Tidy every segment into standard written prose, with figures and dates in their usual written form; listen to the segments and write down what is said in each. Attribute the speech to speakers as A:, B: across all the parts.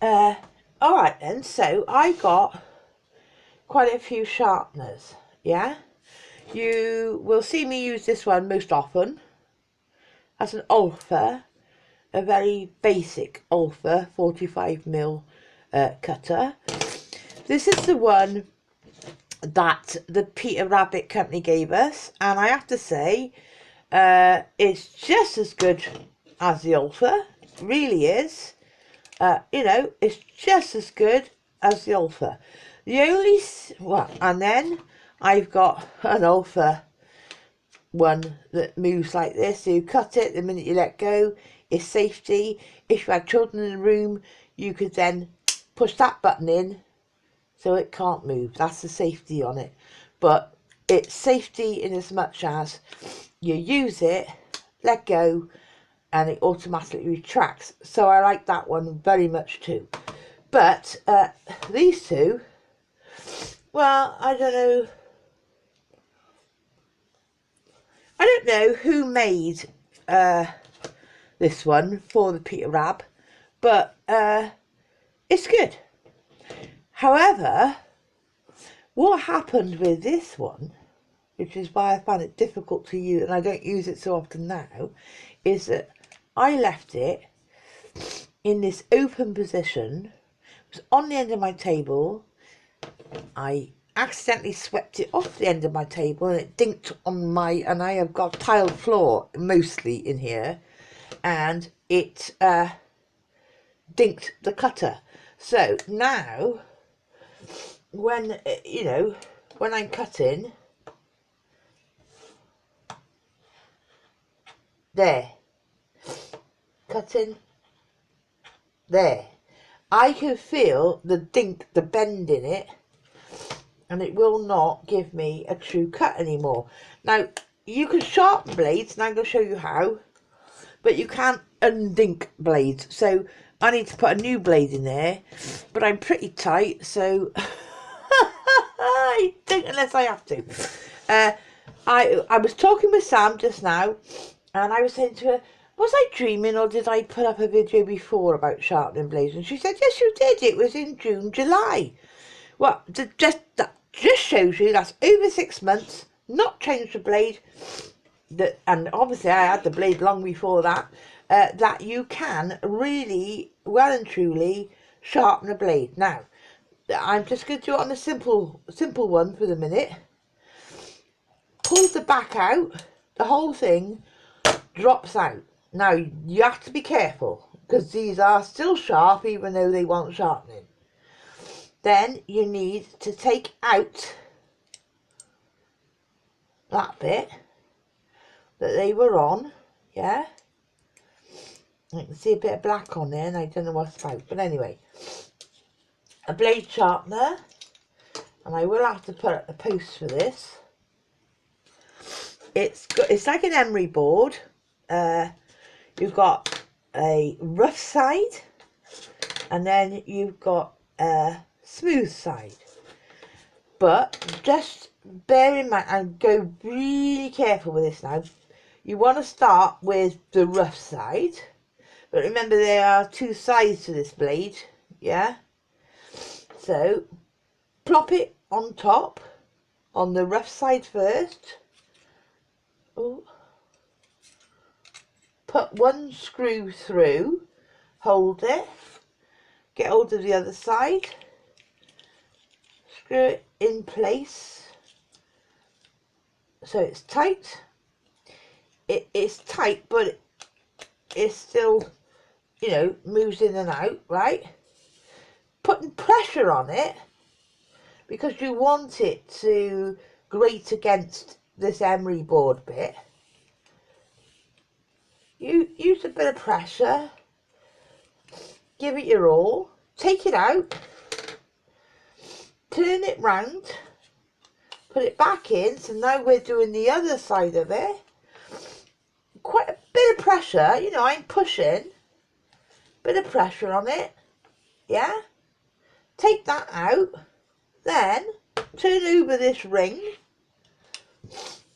A: Alright then, so I got quite a few sharpeners, yeah? You will see me use this one most often as an Ulfa, a very basic Ulfa 45mm cutter. This is the one that the Peter Rabbit company gave us, and I have to say it's just as good as the Ulfa. It really is. You know, it's just as good as the Ulfa. The only, well, and then I've got an Ulfa one that moves like this. So you cut it the minute you let go. It's safety. If you had children in the room, you could then push that button in so it can't move. That's the safety on it. But it's safety in as much as you use it, let go, and it automatically retracts. So I like that one very much too. But these two, well, I don't know who made this one for the Peter Rab, but it's good. However, what happened with this one, which is why I find it difficult to use, and I don't use it so often now, is that I left it in this open position. It was on the end of my table. I accidentally swept it off the end of my table and it dinked on my, and I have got tiled floor mostly in here, and it dinked the cutter. So now when, you know, when I'm cutting, there, cutting, there, I can feel the dink, the bend in it, and it will not give me a true cut anymore. Now, you can sharpen blades, and I'm going to show you how, but you can't undink blades. So I need to put a new blade in there, but I'm pretty tight, so I don't unless I have to. I was talking with Sam just now, and I was saying to her, was I dreaming, or did I put up a video before about sharpening blades? And she said, yes, you did. It was in June, July. Well, that just shows you that's over 6 months, not changed the blade. And obviously I had the blade long before that. That you can really, well and truly, sharpen a blade. Now, I'm just going to do it on a simple one for the minute. Pull the back out, the whole thing drops out. Now, you have to be careful, because these are still sharp even though they want sharpening. Then you need to take out that bit that they were on, yeah? I can see a bit of black on there and I don't know what's about, but anyway. A blade sharpener, and I will have to put up the post for this. It's like an emery board. You've got a rough side, and then you've got a smooth side. But just bear in mind, and go really careful with this now. You want to start with the rough side, but remember there are two sides to this blade, yeah? So plop it on top, on the rough side first. Ooh. Put one screw through, hold it, get hold of the other side, screw it in place so it's tight. It's tight, but it's still, you know, moves in and out, right? Putting pressure on it because you want it to grate against this emery board bit. You use a bit of pressure, give it your all, take it out, turn it round, put it back in. So now we're doing the other side of it. Quite a bit of pressure, you know, I'm pushing, bit of pressure on it, yeah? Take that out, then turn over this ring.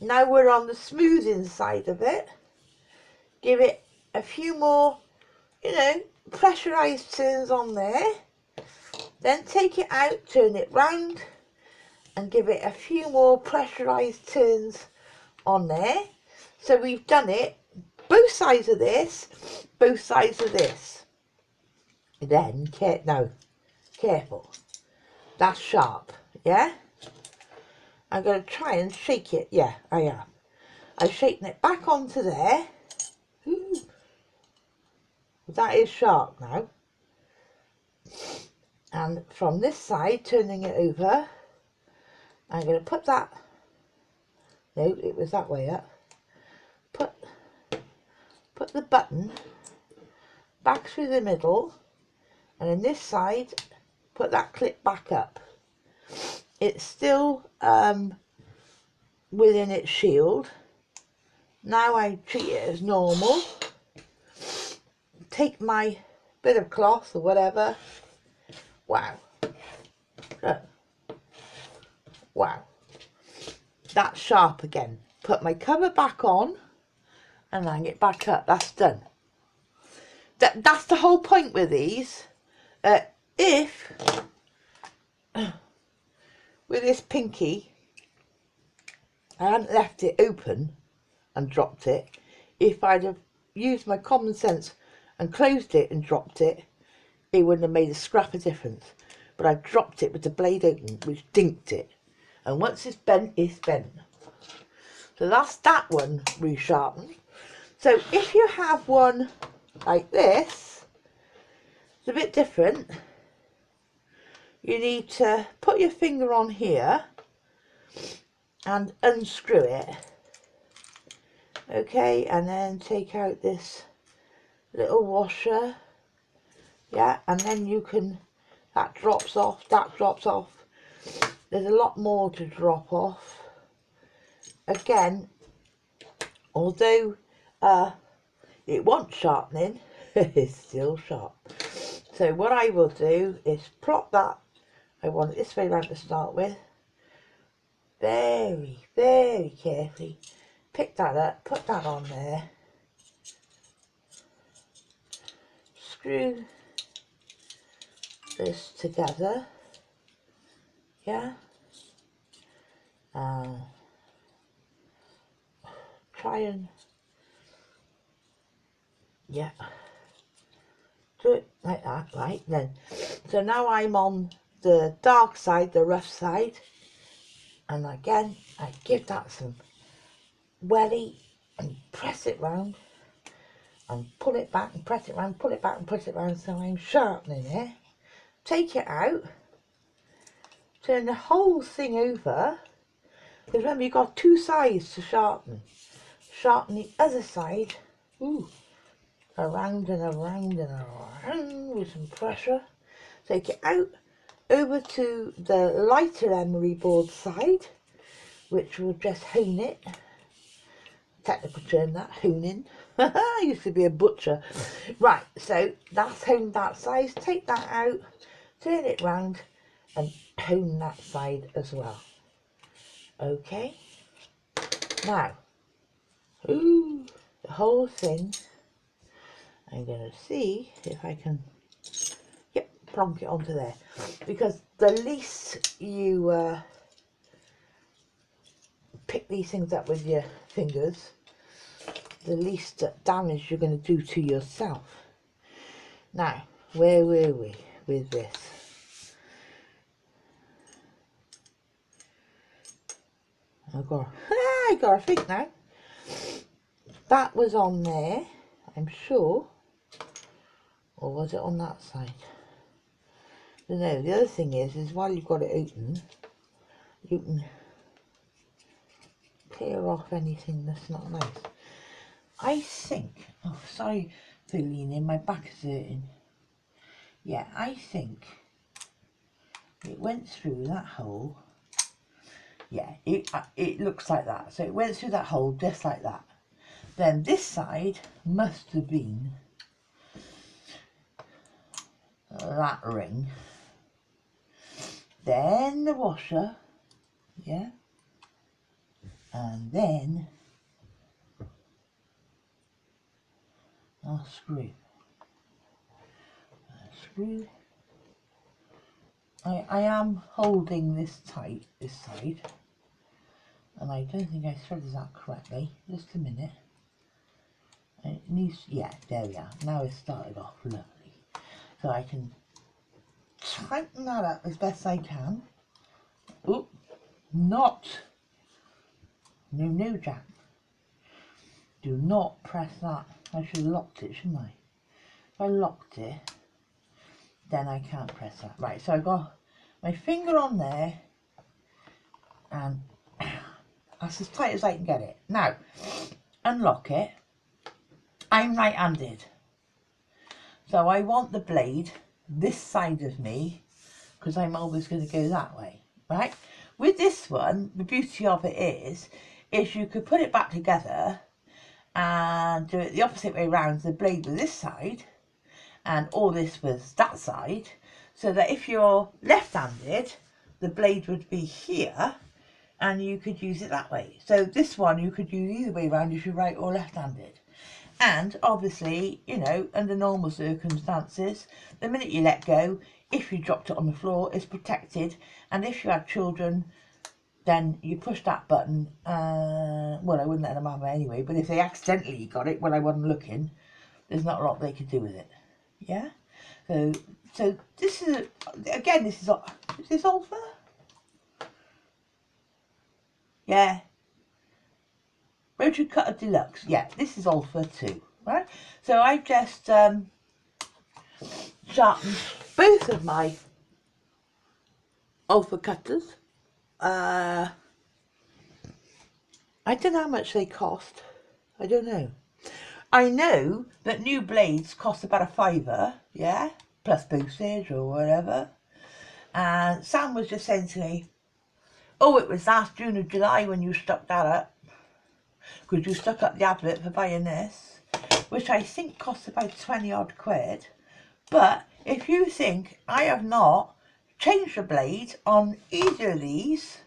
A: Now we're on the smoothing side of it. Give it a few more, you know, pressurised turns on there, then take it out, turn it round and give it a few more pressurised turns on there. So we've done it both sides of this, both sides of this. Then, careful, that's sharp, yeah? I'm going to try and shake it, yeah, I am. I've shaken it back onto there. Ooh. That is sharp now. And from this side, turning it over, I'm going to put that, no, it was that way up, put the button back through the middle, and on this side, put that clip back up. It's still within its shield. Now I treat it as normal. Take my bit of cloth or whatever. Wow. Look. Wow. That's sharp again. Put my cover back on and hang it back up. That's done. That's the whole point with these. If with this pinky I hadn't left it open and dropped it, if I'd have used my common sense and closed it and dropped it, it wouldn't have made a scrap of difference. But I dropped it with the blade open, which dinked it. And once it's bent, it's bent. So that's that one resharpened. So if you have one like this, it's a bit different. You need to put your finger on here and unscrew it. Okay, and then take out this little washer. Yeah, and then you can, that drops off, that drops off. There's a lot more to drop off. Again, although it wants sharpening, it's still sharp. So what I will do is plot that, I want it this way around to start with. Very, very carefully pick that up, put that on there. Screw this together. Yeah. Try and, yeah, do it like that, right then. So now I'm on the dark side, the rough side, and again I give that some welly and press it round and pull it back and press it round, pull it back and press it round. So I'm sharpening it. Take it out, turn the whole thing over, because remember you've got two sides to sharpen. Sharpen the other side, ooh, around and around and around with some pressure. Take it out over to the lighter emery board side, which will just hone it. Technical term, that, honing. I used to be a butcher. Right, so that's honed that side. Take that out, turn it round and hone that side as well. Okay, now, ooh, the whole thing, I'm going to see if I can, yep, plonk it onto there. Because the least you pick these things up with your fingers, the least damage you're going to do to yourself. Now, where were we with this? I got to think now. That was on there, I'm sure. Or was it on that side? No, the other thing is while you've got it open, you can clear off anything that's not nice. I think, oh sorry for leaning, my back is hurting. Yeah, I think it went through that hole. Yeah, it looks like that. So it went through that hole just like that. Then this side must have been that ring. Then the washer, yeah, and then our screw. through. I am holding this tight, this side, and I don't think I threaded that correctly. Just a minute. It needs, yeah, there we are. Now it's started off lovely. So I can tighten that up as best I can. Oop, no, Jack. Do not press that. I should have locked it, shouldn't I? If I locked it, then I can't press that. Right, so I've got my finger on there, and that's as tight as I can get it. Now, unlock it. I'm right-handed, so I want the blade this side of me, because I'm always going to go that way, right? With this one, the beauty of it is you could put it back together and do it the opposite way around. The blade was this side and all this was that side, so that if you're left-handed, the blade would be here and you could use it that way. So this one you could use either way around if you're right or left-handed. And obviously, you know, under normal circumstances, the minute you let go, if you dropped it on the floor, it's protected. And if you had children, then you push that button. Well, I wouldn't let them have it anyway, but if they accidentally got it when I wasn't looking, there's not a lot they could do with it. Yeah? So this is, again, is this Ulfa? Yeah. Rotary Cutter Deluxe. Yeah, this is Ulfa too, right? So I've just sharpened both of my Ulfa cutters. I don't know how much they cost. I don't know. I know that new blades cost about £5, yeah, plus postage or whatever. And Sam was just saying to me, oh, it was last June or July when you stuck that up. Because you stuck up the advert for buying this, which I think costs about 20 odd quid. But if you think I have not changed the blade on either of these,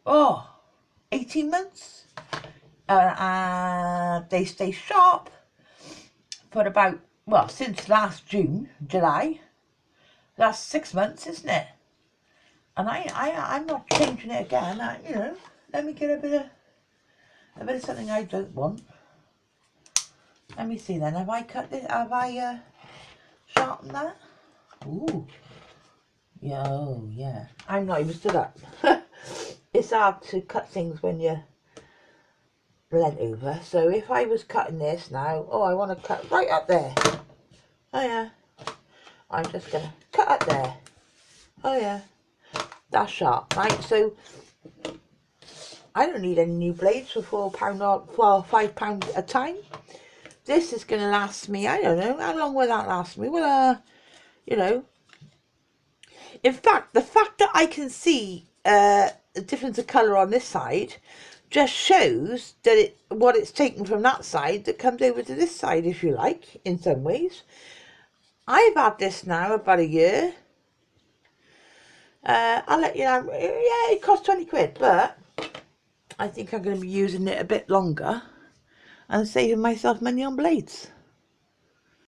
A: 18 months, they stay sharp for about, well, since last July, that's 6 months, isn't it? And I'm not changing it again. You know, let me get a bit of something I don't want. Let me see then. Have I cut this? Have I sharpened that? Ooh. Yeah, oh yeah. I'm not even stood up. It's hard to cut things when you're bent over. So if I was cutting this now, I want to cut right up there. Oh yeah. I'm just going to cut up there. Oh yeah. That's sharp, right? So I don't need any new blades for £5 a time. This is going to last me, I don't know, how long will that last me? Well, you know, in fact, the fact that I can see the difference of colour on this side just shows that what it's taken from that side that comes over to this side, if you like, in some ways. I've had this now about a year. I'll let you know, yeah, it cost 20 quid, but I think I'm going to be using it a bit longer and saving myself money on blades.